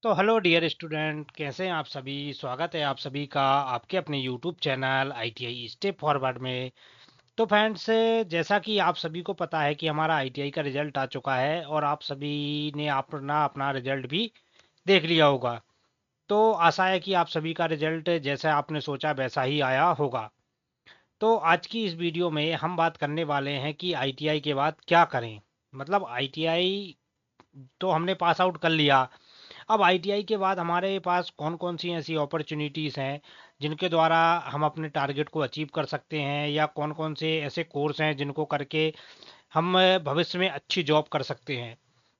तो hello dear student, कैसे हैं आप सभी। स्वागत है आप सभी का आपके अपने YouTube channel ITI step forward में। तो फ्रेंड्स, जैसा कि आप सभी को पता है कि हमारा आईटीआई का रिजल्ट आ चुका है और आप सभी ने अपना अपना रिजल्ट भी देख लिया होगा। तो आशा है कि आप सभी का रिजल्ट जैसा आपने सोचा वैसा ही आया होगा। तो आज की इस वीडियो में हम बात करने वाले हैं कि आईटीआई के बाद क्या करें। मतलब आईटीआई तो हमने पास आउट कर लिया। अब आईटीआई के बाद हमारे पास कौन-कौन सी ऐसी अपॉर्चुनिटीज़ हैं, जिनके द्वारा हम अपने टारगेट को अचीव कर सकते हैं, या कौन-कौन से ऐसे कोर्स हैं जिनको करके हम भविष्य में अच्छी जॉब कर सकते हैं।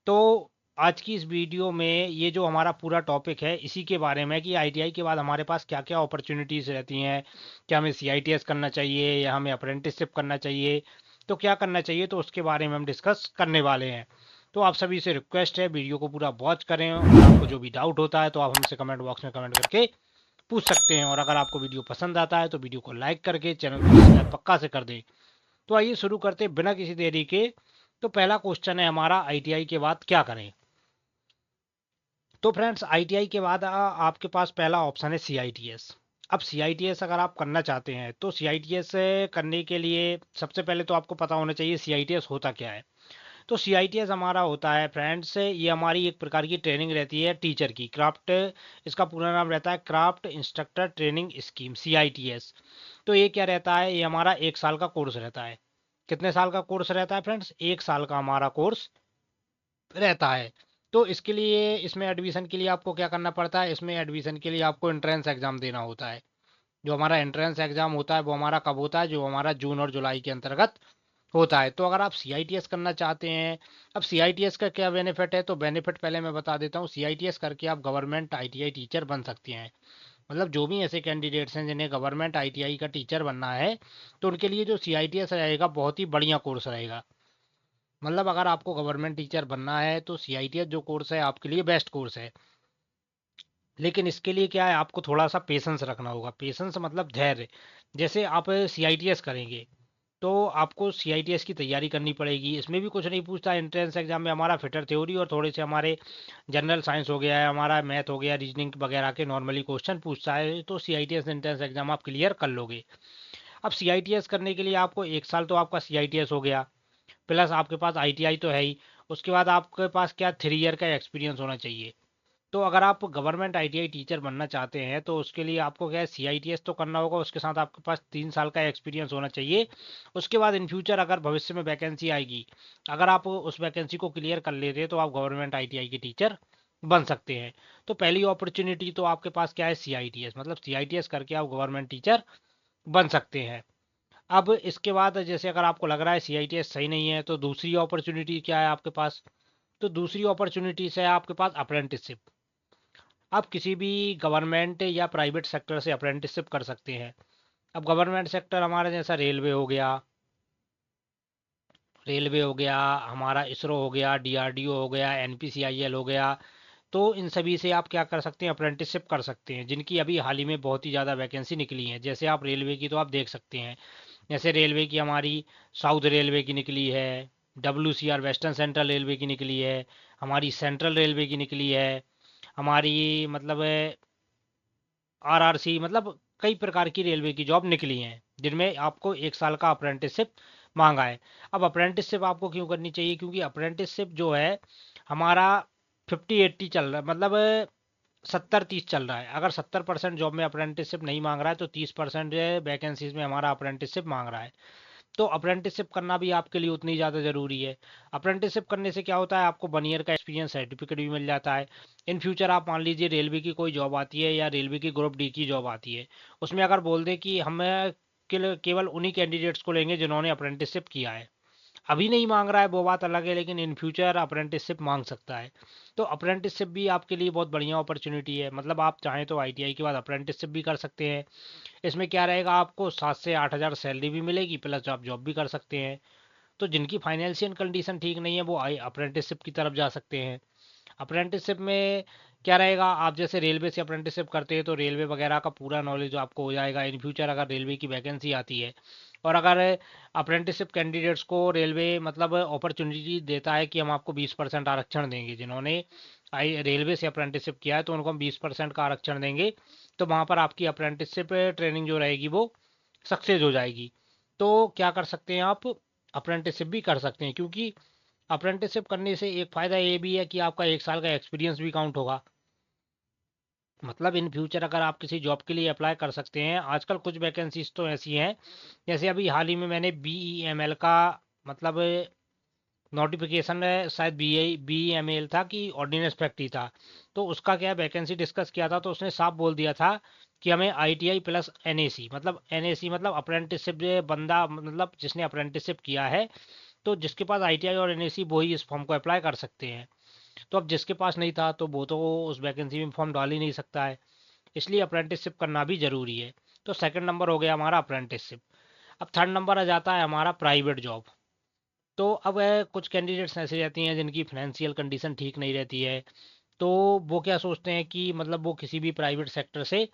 तो आज की इस वीडियो में ये जो हमारा पूरा टॉपिक है इसी के बारे में कि आईटीआई के बाद हमारे पास क्या-क्या अपॉर्चुनिटीज़ रहती हैं। क्या हमें सीआईटीएस करना चाहिए या हमें अप्रेंटिसशिप करना चाहिए? तो क्या करना चाहिए, तो उसके बारे में हम डिस्कस करने वाले हैं। तो आप सभी से रिक्वेस्ट है वीडियो को पूरा वॉच करें, और आपको जो भी डाउट होता है तो आप हमसे कमेंट बॉक्स में कमेंट करके पूछ सकते हैं। और अगर आपको वीडियो पसंद आता है तो वीडियो को लाइक करके चैनल को सब्सक्राइब पक्का से कर दें। तो आइए शुरू करते हैं बिना किसी देरी के। तो पहला क्वेश्चन है हमारा, आईटीआई के बाद क्या करें। तो फ्रेंड्स, आईटीआई के बाद आपके पास पहला ऑप्शन है सीआईटीएस। अब सीआईटीएस अगर आप करना चाहते हैं तो सीआईटीएस करने के लिए सबसे पहले तो आपको पता होना चाहिए सीआईटीएस होता क्या है। तो सीआईटीएस हमारा होता है फ्रेंड्स, ये हमारी एक प्रकार की ट्रेनिंग रहती है टीचर की, क्राफ्ट, इसका पूरा नाम रहता है craft instructor training scheme, CITS. तो ये क्या रहता है, ये हमारा 1 साल का कोर्स रहता है। कितने साल का कोर्स रहता है फ्रेंड्स? 1 साल का हमारा कोर्स रहता है। तो इसके लिए, इसमें एडमिशन के लिए आपको क्या करना पड़ता है, इसमें एडमिशन के लिए आपको एंट्रेंस एग्जाम देना होता है। जो हमारा एंट्रेंस एग्जाम होता है वो हमारा कब होता है, जो हमारा जून और जुलाई के अंतर्गत होता है। तो अगर आप सीआईटीएस करना चाहते हैं, अब सीआईटीएस का क्या बेनिफिट है, तो बेनिफिट पहले मैं बता देता हूँ। सीआईटीएस करके आप गवर्नमेंट आईटीआई टीचर बन सकते हैं। मतलब जो भी ऐसे कैंडिडेट्स हैं जिन्हें गवर्नमेंट आईटीआई का टीचर बनना है, तो उनके लिए जो सीआईटीएस रहेगा बहुत ही बढ़िया कोर्स रहेगा। मतलब अगर आपको गवर्नमेंट टीचर बनना है तो सीआईटीएस जो कोर्स है आपके लिए बेस्ट कोर्स है। लेकिन इसके लिए क्या है, आपको थोड़ा सा पेशेंस रखना होगा। पेशेंस मतलब धैर्य। जैसे आप सीआईटीएस करेंगे तो आपको सीआईटीएस की तैयारी करनी पड़ेगी। इसमें भी कुछ नहीं पूछता, एंट्रेंस एग्जाम में हमारा फिटर थ्योरी और थोड़े से हमारे जनरल साइंस हो गया है, हमारा मैथ हो गया, रीजनिंग वगैरह के नॉर्मली क्वेश्चन पूछता है। तो सीआईटीएस एंट्रेंस एग्जाम आप क्लियर कर लोगे। अब सीआईटीएस करने के लिए आपको 1 साल तो आपका सीआईटीएस हो गया, प्लस आपके पास आईटीआई तो है ही। उसके बाद आपके पास क्या, 3 ईयर का एक्सपीरियंस होना चाहिए। तो अगर आप गवर्नमेंट आईटीआई टीचर बनना चाहते हैं तो उसके लिए आपको क्या है, सीआईटीएस तो करना होगा, उसके साथ आपके पास 3 साल का एक्सपीरियंस होना चाहिए। उसके बाद इन फ्यूचर अगर भविष्य में वैकेंसी आएगी, अगर आप उस वैकेंसी को क्लियर कर लेते हैं तो आप गवर्नमेंट आईटीआई के टीचर बन सकते हैं। तो पहली अपॉर्चुनिटी तो आपके पास क्या है, सीआईटीएस। मतलब सीआईटीएस करके आप गवर्नमेंट टीचर बन सकते हैं। अब इसके बाद जैसे अगर आपको लग रहा है सीआईटीएस सही नहीं है, तो दूसरी अपॉर्चुनिटी क्या है आपके पास, तो दूसरी अपॉर्चुनिटी है आपके पास अप्रेंटिसशिप। आप किसी भी गवर्नमेंट या प्राइवेट सेक्टर से अप्रेंटिसशिप कर सकते हैं। अब गवर्नमेंट सेक्टर हमारा जैसा रेलवे हो गया, हमारा इसरो हो गया, डीआरडीओ हो गया, एनपीसीआईएल हो गया। तो इन सभी से आप क्या कर सकते हैं, अप्रेंटिसशिप कर सकते हैं, जिनकी अभी हाल ही में बहुत ही ज़्यादा वैकेंसी निकली है। जैसे आप रेलवे की तो आप देख सकते हैं, जैसे रेलवे की हमारी साउथ रेलवे की निकली है, डब्ल्यूसीआर वेस्टर्न सेंट्रल रेलवे की निकली है, हमारी सेंट्रल रेलवे की निकली है, हमारी मतलब आरआरसी, मतलब कई प्रकार की रेलवे की जॉब निकली हैं जिनमें आपको 1 साल का अप्रेंटिसशिप मांगा है। अब अप्रेंटिसशिप आपको क्यों करनी चाहिए, क्योंकि अप्रेंटिसशिप जो है हमारा 50-80 चल रहा है, मतलब 70-30 चल रहा है। अगर 70% जॉब में अप्रेंटिसशिप नहीं मांग रहा है तो 30% वैकेंसीज में हमारा अप्रेंटिसशिप मांग रहा है। तो अप्रेंटिसशिप करना भी आपके लिए उतनी ज़्यादा ज़रूरी है। अप्रेंटिसशिप करने से क्या होता है, आपको 1 ईयर का एक्सपीरियंस सर्टिफिकेट भी मिल जाता है। इन फ्यूचर आप मान लीजिए रेलवे की कोई जॉब आती है या रेलवे की ग्रुप डी की जॉब आती है, उसमें अगर बोल दें कि हमें केवल उन्हीं कैंडिडेट्स को लेंगे जिन्होंने अप्रेंटिसशिप किया है, अभी नहीं मांग रहा है वो बात अलग है, लेकिन इन फ्यूचर अप्रेंटिसशिप मांग सकता है। तो अप्रेंटिसशिप भी आपके लिए बहुत बढ़िया अपॉर्चुनिटी है। मतलब आप चाहें तो आईटीआई के बाद अप्रेंटिसशिप भी कर सकते हैं। इसमें क्या रहेगा, आपको 7 से 8 हज़ार सैलरी भी मिलेगी, प्लस आप जॉब भी कर सकते हैं। तो जिनकी फाइनेंशियल कंडीशन ठीक नहीं है वो आई अप्रेंटिसशिप की तरफ जा सकते हैं। अप्रेंटिसशिप में क्या रहेगा, आप जैसे रेलवे से अप्रेंटिसशिप करते हैं तो रेलवे वगैरह का पूरा नॉलेज आपको हो जाएगा। इन फ्यूचर अगर रेलवे की वैकेंसी आती है, और अगर अप्रेंटिसशिप कैंडिडेट्स को रेलवे मतलब अपॉर्चुनिटी देता है कि हम आपको 20% आरक्षण देंगे, जिन्होंने रेलवे से अप्रेंटिसशिप किया है तो उनको हम 20% का आरक्षण देंगे, तो वहाँ पर आपकी अप्रेंटिसशिप ट्रेनिंग जो रहेगी वो सक्सेस हो जाएगी। तो क्या कर सकते हैं आप, अप्रेंटिसशिप भी कर सकते हैं, क्योंकि अप्रेंटिसशिप करने से एक फ़ायदा ये भी है कि आपका 1 साल का एक्सपीरियंस भी काउंट होगा। मतलब इन फ्यूचर अगर आप किसी जॉब के लिए अप्लाई कर सकते हैं, आजकल कुछ वैकेंसीज तो ऐसी हैं, जैसे अभी हाल ही में मैंने BEML का मतलब नोटिफिकेशन शायद BEML था कि ऑर्डिनेंस फैक्ट्री था, तो उसका क्या वैकेंसी डिस्कस किया था, तो उसने साफ बोल दिया था कि हमें ITI प्लस NAC, मतलब NAC मतलब अप्रेंटिसशिप, बंदा मतलब जिसने अप्रेंटिसशिप किया है, तो जिसके पास ITI और NAC वो ही इस फॉर्म को अप्लाई कर सकते हैं। तो अब जिसके पास नहीं था तो वो तो उस वैकेंसी में फॉर्म डाल ही नहीं सकता है, इसलिए अप्रेंटिसशिप करना भी जरूरी है। तो सेकंड नंबर हो गया हमारा अप्रेंटिसशिप। अब थर्ड नंबर आ जाता है हमारा प्राइवेट जॉब। तो अब कुछ कैंडिडेट्स ऐसे रहती हैं जिनकी फाइनेंशियल कंडीशन ठीक नहीं रहती है, तो वो क्या सोचते हैं कि मतलब वो किसी भी प्राइवेट सेक्टर से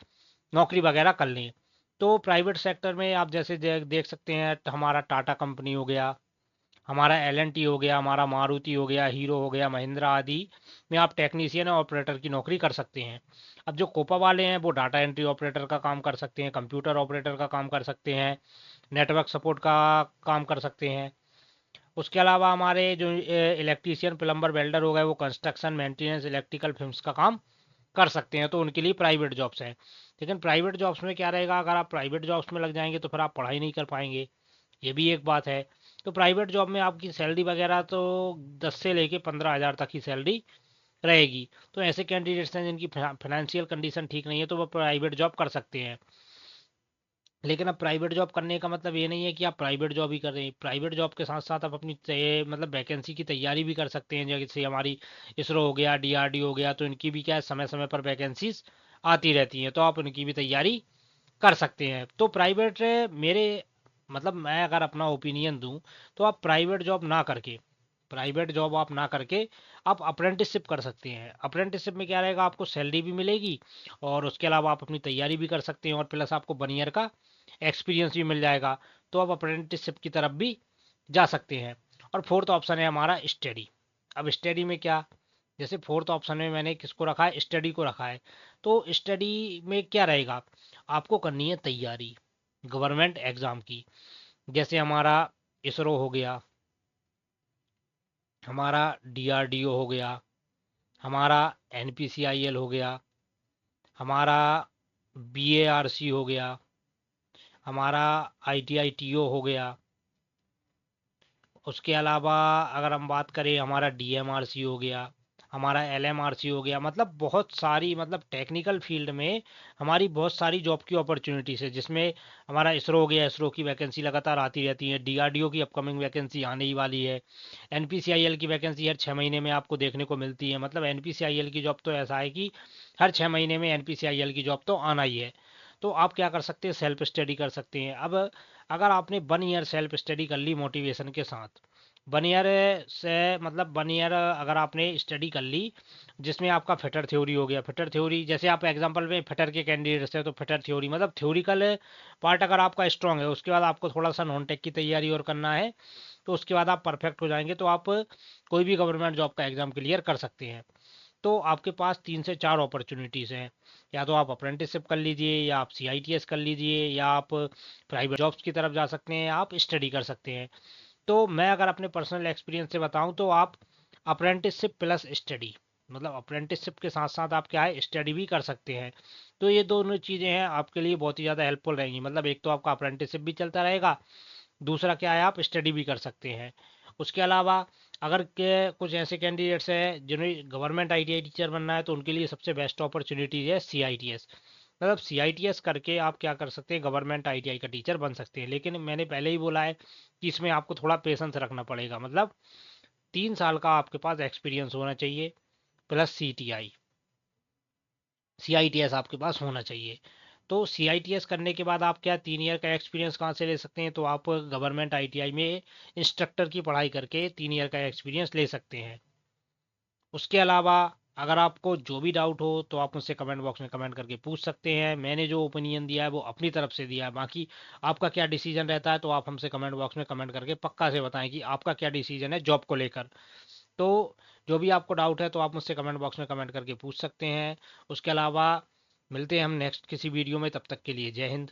नौकरी वगैरह कर लें। तो प्राइवेट सेक्टर में आप जैसे देख सकते हैं, हमारा टाटा कंपनी हो गया, हमारा L&T हो गया, हमारा मारुति हो गया, हीरो हो गया, महिंद्रा आदि में आप टेक्नीशियन और ऑपरेटर की नौकरी कर सकते हैं। अब जो कोपा वाले हैं वो डाटा एंट्री ऑपरेटर का काम कर सकते हैं, कंप्यूटर ऑपरेटर का काम कर सकते हैं, नेटवर्क सपोर्ट का काम कर सकते हैं। उसके अलावा हमारे जो इलेक्ट्रीशियन, प्लम्बर, वेल्डर हो गए, वो कंस्ट्रक्शन, मेंटेनेंस, इलेक्ट्रिकल फिल्म्स का काम कर सकते हैं, तो उनके लिए प्राइवेट जॉब्स हैं। लेकिन प्राइवेट जॉब्स में क्या रहेगा, अगर आप प्राइवेट जॉब्स में लग जाएंगे तो फिर आप पढ़ाई नहीं कर पाएंगे, ये भी एक बात है। तो प्राइवेट जॉब में आपकी सैलरी वगैरह तो 10 से लेके 15 हज़ार तक की सैलरी रहेगी। तो ऐसे कैंडिडेट्स हैं जिनकी फाइनेंशियल कंडीशन ठीक नहीं है, तो वो प्राइवेट जॉब कर सकते हैं। लेकिन अब प्राइवेट जॉब करने का मतलब ये नहीं है कि आप प्राइवेट जॉब ही कर रहे हैं, प्राइवेट जॉब के साथ साथ आप अपनी मतलब वैकेंसी की तैयारी भी कर सकते हैं, जैसे हमारी इसरो हो गया, DRDO हो गया, तो इनकी भी क्या है, समय समय पर वैकेंसीज आती रहती हैं, तो आप उनकी भी तैयारी कर सकते हैं। तो प्राइवेट मेरे मतलब मैं अगर अपना ओपिनियन दूं, तो आप प्राइवेट जॉब आप ना करके आप अप्रेंटिसशिप कर सकते हैं। अप्रेंटिसशिप में क्या रहेगा, आपको सैलरी भी मिलेगी, और उसके अलावा आप अपनी तैयारी भी कर सकते हैं, और प्लस आपको 1 ईयर का एक्सपीरियंस भी मिल जाएगा। तो आप अप्रेंटिसशिप की तरफ भी जा सकते हैं। और फोर्थ ऑप्शन है हमारा स्टडी। अब स्टडी में क्या, जैसे फोर्थ ऑप्शन में मैंने किसको रखा है, स्टडी को रखा है। तो स्टडी में क्या रहेगा, आपको करनी है तैयारी गवर्नमेंट एग्जाम की, जैसे हमारा इसरो हो गया, हमारा DRDO हो गया, हमारा NPCIL हो गया, हमारा BARC हो गया, हमारा ITITO हो गया। उसके अलावा अगर हम बात करें, हमारा DMRC हो गया, हमारा LMRC हो गया, मतलब बहुत सारी, मतलब टेक्निकल फील्ड में हमारी बहुत सारी जॉब की अपॉर्चुनिटीज है, जिसमें हमारा इसरो हो गया, इसरो की वैकेंसी लगातार आती रहती है, DRDO की अपकमिंग वैकेंसी आने ही वाली है, NPCIL की वैकेंसी हर 6 महीने में आपको देखने को मिलती है। मतलब NPCIL की जॉब तो ऐसा है कि हर 6 महीने में NPCIL की जॉब तो आना ही है। तो आप क्या कर सकते हैं, सेल्फ स्टडी कर सकते हैं। अब अगर आपने 1 ईयर सेल्फ स्टडी कर ली मोटिवेशन के साथ, 1 ईयर से मतलब 1 ईयर अगर आपने स्टडी कर ली, जिसमें आपका फिटर थ्योरी हो गया, फिटर थ्योरी जैसे आप एग्जांपल में फिटर के कैंडिडेट्स हैं, तो फिटर थ्योरी मतलब थ्योरिकल पार्ट अगर आपका स्ट्रांग है, उसके बाद आपको थोड़ा सा नॉन टेक की तैयारी और करना है, तो उसके बाद आप परफेक्ट हो जाएंगे, तो आप कोई भी गवर्नमेंट जॉब का एग्जाम क्लियर कर सकते हैं। तो आपके पास 3 से 4 अपॉर्चुनिटीज़ हैं, या तो आप अप्रेंटिसशिप कर लीजिए, या आप CITS कर लीजिए, या आप प्राइवेट जॉब्स की तरफ जा सकते हैं, या आप स्टडी कर सकते हैं। तो मैं अगर अपने पर्सनल एक्सपीरियंस से बताऊं, तो आप अप्रेंटिसशिप प्लस स्टडी, मतलब अप्रेंटिसशिप के साथ साथ आप क्या है, स्टडी भी कर सकते हैं। तो ये दोनों चीज़ें हैं आपके लिए बहुत ही ज़्यादा हेल्पफुल रहेंगी। मतलब एक तो आपका अप्रेंटिसशिप भी चलता रहेगा, दूसरा क्या है, आप स्टडी भी कर सकते हैं। उसके अलावा अगर के कुछ ऐसे कैंडिडेट्स हैं जिन्हें गवर्नमेंट ITI टीचर बनना है, तो उनके लिए सबसे बेस्ट अपॉर्चुनिटी है CITS। मतलब CITS करके आप क्या कर सकते हैं, गवर्नमेंट ITI का टीचर बन सकते हैं। लेकिन मैंने पहले ही बोला है कि इसमें आपको थोड़ा पेशेंस रखना पड़ेगा। मतलब 3 साल का आपके पास एक्सपीरियंस होना चाहिए, प्लस CITS आपके पास होना चाहिए। तो CITS करने के बाद आप क्या 3 ईयर का एक्सपीरियंस कहाँ से ले सकते हैं, तो आप गवर्नमेंट ITI में इंस्ट्रक्टर की पढ़ाई करके 3 ईयर का एक्सपीरियंस ले सकते हैं। उसके अलावा अगर आपको जो भी डाउट हो तो आप मुझसे कमेंट बॉक्स में कमेंट करके पूछ सकते हैं। मैंने जो ओपिनियन दिया है वो अपनी तरफ से दिया है, बाकी आपका क्या डिसीजन रहता है तो आप हमसे कमेंट बॉक्स में कमेंट करके पक्का से बताएं कि आपका क्या डिसीजन है जॉब को लेकर। तो जो भी आपको डाउट है तो आप मुझसे कमेंट बॉक्स में कमेंट करके पूछ सकते हैं। उसके अलावा मिलते हैं हम नेक्स्ट किसी वीडियो में, तब तक के लिए जय हिंद।